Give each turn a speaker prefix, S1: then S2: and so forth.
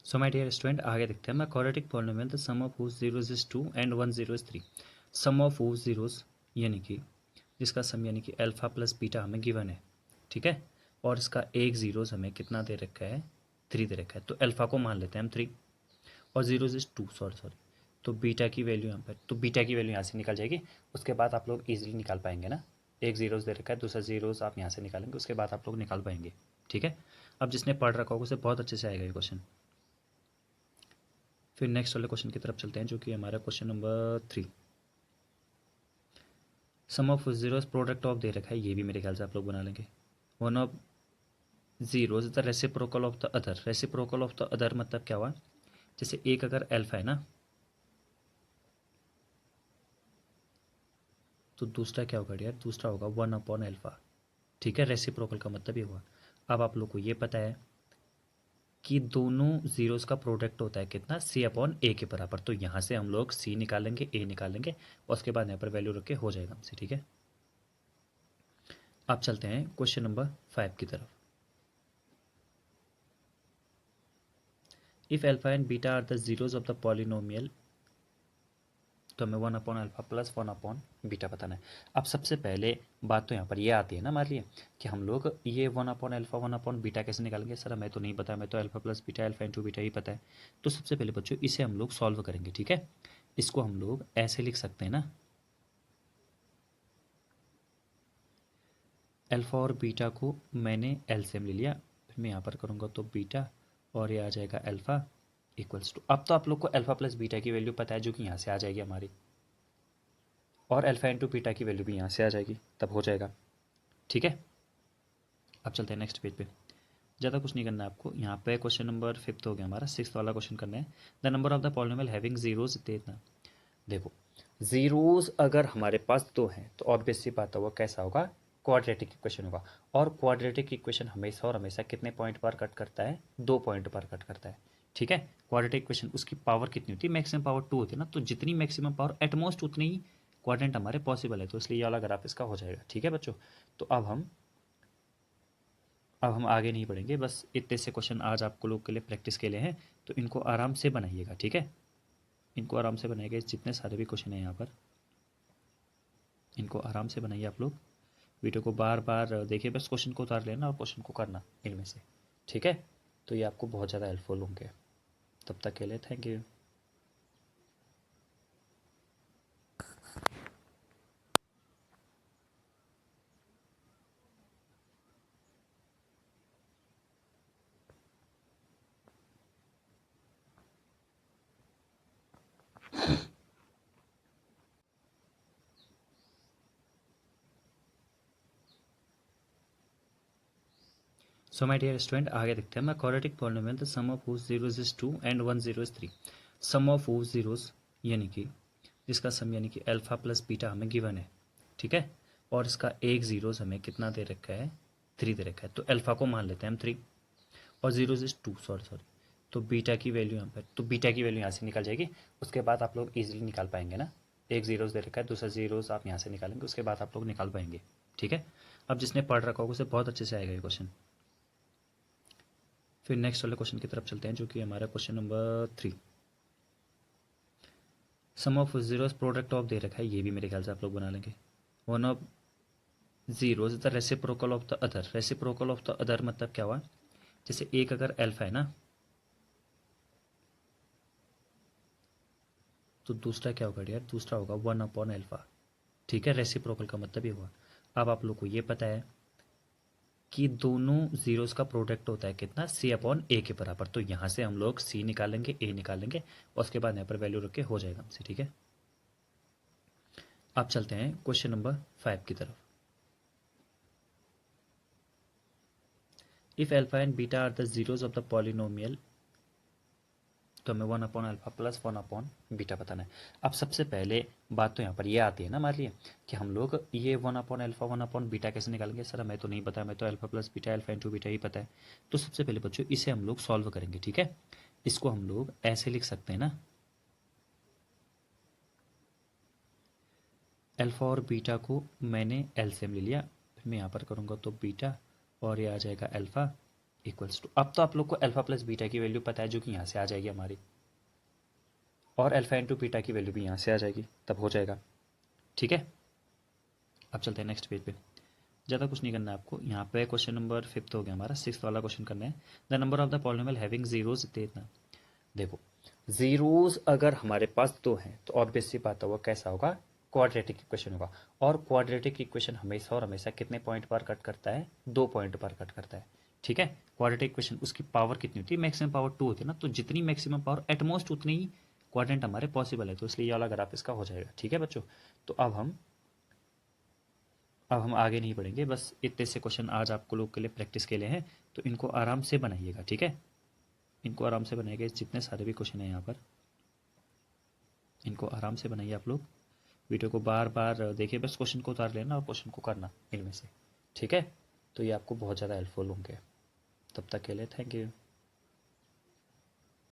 S1: So my dear student, आगे देखते हैं। मैं quadratic polynomial the sum of whose zeros is 2 and 1 0 is 3। Sum of whose zeros यानी कि जिसका सम यानी कि अल्फा प्लस बीटा हमें गिवन है, ठीक है। और इसका एक जीरोस हमें कितना दे रखा है, 3 दे रखा है। तो अल्फा को मान लेते हैं हम 3 और जीरोस इज 2, सॉरी। तो बीटा की वैल्यू यहाँ पर, तो बीटा की वैल्यू यहाँ से निकल जाएगी। उसके बाद आप लोग ईजिली निकाल पाएंगे ना। एक जीरोस दे रखा है, दूसरा जीरोस आप यहाँ से निकालेंगे, उसके बाद आप लोग निकाल पाएंगे, ठीक है। अब जिसने पढ़ रखा होगा उसे बहुत अच्छे से आएगा ये क्वेश्चन। फिर नेक्स्ट वाले क्वेश्चन की तरफ चलते हैं, जो कि हमारा question number 3। Sum of zeros product of दे रखा है, ये भी मेरे ख्याल से आप लोग बना लेंगे। One of zeros the reciprocal of the other. Reciprocal of the other मतलब क्या हुआ, जैसे एक अगर अल्फा है ना, तो दूसरा क्या होगा यार, दूसरा होगा 1/अल्फा, ठीक है। रेसिप्रोकल का मतलब ये हुआ। अब आप लोग को ये पता है कि दोनों जीरोस का प्रोडक्ट होता है कितना, C/A के बराबर। तो यहाँ से हम लोग C निकालेंगे, A निकालेंगे और उसके बाद यहाँ पर वैल्यू रख के हो जाएगा हमसे, ठीक है। अब चलते हैं क्वेश्चन नंबर 5 की तरफ। If alpha and beta are the zeros of the polynomial, तो हमें 1/अल्फा प्लस 1/बीटा बताना है। अब सबसे पहले बात तो यहाँ पर ये आती है ना, मान लिया कि हम लोग ये 1/अल्फा 1/बीटा कैसे निकालेंगे। सर हमें तो नहीं पता, हमें तो alpha plus beta alpha into beta ही पता है। तो सबसे पहले बच्चों इसे हम लोग सॉल्व करेंगे, ठीक है। इसको हम लोग ऐसे लिख सकते हैं ना, अल्फा और बीटा को मैंने एलसीएम ले लिया, फिर मैं यहाँ पर करूँगा तो बीटा और ये आ जाएगा अल्फा इक्वल्स टू। अब तो आप लोग को अल्फा प्लस बीटा की वैल्यू पता है, जो कि यहाँ से आ जाएगी हमारी, और अल्फा इंटू बीटा की वैल्यू भी यहाँ से आ जाएगी, तब हो जाएगा, ठीक है। अब चलते हैं नेक्स्ट पेज पे। ज़्यादा कुछ नहीं करना है आपको। यहाँ पे क्वेश्चन नंबर 5 हो गया हमारा, 6 वाला क्वेश्चन करना है। The number of the polynomial having zeros इतना। देखो, जीरोस अगर हमारे पास 2 हैं तो ऑब्वियस सी बात है वो कैसा होगा, क्वाड्रेटिक इक्वेशन होगा। और क्वाड्रेटिक इक्वेशन हमेशा और हमेशा कितने पॉइंट पर कट करता है, 2 पॉइंट पर कट करता है, ठीक है। क्वाड्रेटिक इक्वेशन उसकी पावर कितनी होती है, मैक्सिमम पावर 2 होती है ना। तो जितनी मैक्सिमम पावर एटमोस्ट उतनी ही क्वाड्रेंट हमारे पॉसिबल है, तो इसलिए ये वाला ग्राफ इसका हो जाएगा, ठीक है बच्चों। तो अब हम आगे नहीं बढ़ेंगे, बस इतने से क्वेश्चन आज आपको लोग के लिए प्रैक्टिस के लिए हैं। तो इनको आराम से बनाइएगा, ठीक है। इनको आराम से बनाइएगा, जितने सारे भी क्वेश्चन हैं यहाँ पर, इनको आराम से बनाइए आप लोग। वीडियो को बार बार देखिए, बस क्वेश्चन को उतार लेना और क्वेश्चन को करना इनमें से, ठीक है। तो ये आपको बहुत ज़्यादा हेल्पफुल होंगे। तब तक के लिए thank you. So my dear student, आगे देखते हैं। मैं quadratic polynomial the sum of whose zeros is 2 and 1 0 is 3। Sum of whose zeros यानी कि जिसका सम यानी कि अल्फा प्लस बीटा हमें गिवन है, ठीक है। और इसका एक जीरोस हमें कितना दे रखा है, 3 दे रखा है। तो अल्फा को मान लेते हैं हम 3 और जीरोस इज 2, सॉरी। तो बीटा की वैल्यू यहाँ पर, तो बीटा की वैल्यू यहाँ से निकल जाएगी। उसके बाद आप लोग ईजिली निकाल पाएंगे ना। एक जीरोस दे रखा है, दूसरा जीरोस आप यहाँ से निकालेंगे, उसके बाद आप लोग निकाल पाएंगे, ठीक है। अब जिसने पढ़ रखा होगा उसे बहुत अच्छे से आएगा ये क्वेश्चन। फिर नेक्स्ट वाले क्वेश्चन की तरफ चलते हैं, जो कि हमारा question number 3। Sum of zeros product of दे रखा है, ये भी मेरे ख्याल से आप लोग बना लेंगे। One of zeros the reciprocal of the other. Reciprocal of the other मतलब क्या हुआ, जैसे एक अगर अल्फा है ना, तो दूसरा क्या होगा यार, दूसरा होगा 1/अल्फा, ठीक है। रेसिप्रोकल का मतलब ये हुआ। अब आप लोग को ये पता है कि दोनों जीरोस का प्रोडक्ट होता है कितना, C/A के बराबर। तो यहाँ से हम लोग C निकालेंगे, A निकालेंगे और उसके बाद यहाँ पर वैल्यू रख के हो जाएगा हमसे, ठीक है। अब चलते हैं क्वेश्चन नंबर 5 की तरफ। If alpha and beta are the zeros of the polynomial, तो हमें 1/अल्फा प्लस 1/बीटा बताना है। अब सबसे पहले बात तो यहाँ पर ये आती है ना, मान लिया कि हम लोग ये 1/अल्फा 1/बीटा कैसे निकालेंगे। सर हमें तो नहीं पता, हमें तो alpha plus beta alpha into beta ही पता है। तो सबसे पहले बच्चों इसे हम लोग सॉल्व करेंगे, ठीक है। इसको हम लोग ऐसे लिख सकते हैं ना, अल्फा और बीटा को मैंने एलसीएम ले लिया, फिर मैं यहाँ पर करूँगा तो बीटा और ये आ जाएगा अल्फा इक्वल्स टू, अब तो आप लोग को अल्फा प्लस बीटा की वैल्यू पता है जो कि यहाँ से आ जाएगी हमारी, और अल्फा इंटू बीटा की वैल्यू भी यहाँ से आ जाएगी, तब हो जाएगा। ठीक है, अब चलते हैं नेक्स्ट पेज पे। ज़्यादा कुछ नहीं करना है आपको। यहाँ पे क्वेश्चन नंबर 5 हो गया हमारा, 6 वाला क्वेश्चन करना है। The number of the polynomial having zeros इतना। देखो, जीरोज अगर हमारे पास 2 हैं तो ऑब्वियस सी बात है वो कैसा होगा, क्वाड्रेटिक इक्वेशन होगा। और क्वाड्रेटिक इक्वेशन हमेशा और हमेशा कितने पॉइंट पर कट करता है, 2 पॉइंट पर कट करता है। ठीक है, क्वाड्रेटिक इक्वेशन उसकी पावर कितनी होती है, मैक्सिमम पावर 2 होती है ना, तो जितनी मैक्सिमम पावर एटमोस्ट उतनी ही क्वाड्रेंट हमारे पॉसिबल है, तो इसलिए ये वाला ग्राफ इसका हो जाएगा। ठीक है बच्चों, तो अब हम आगे नहीं बढ़ेंगे, बस इतने से क्वेश्चन आज आपको लोग के लिए प्रैक्टिस के लिए हैं, तो इनको आराम से बनाइएगा। ठीक है, इनको आराम से बनाइएगा, जितने सारे भी क्वेश्चन हैं यहाँ पर इनको आराम से बनाइए आप लोग। वीडियो को बार बार देखिए, बस क्वेश्चन को उतार लेना और क्वेश्चन को करना इनमें से। ठीक है, तो ये आपको बहुत ज़्यादा हेल्पफुल होंगे। तब तक के लिए थैंक यू।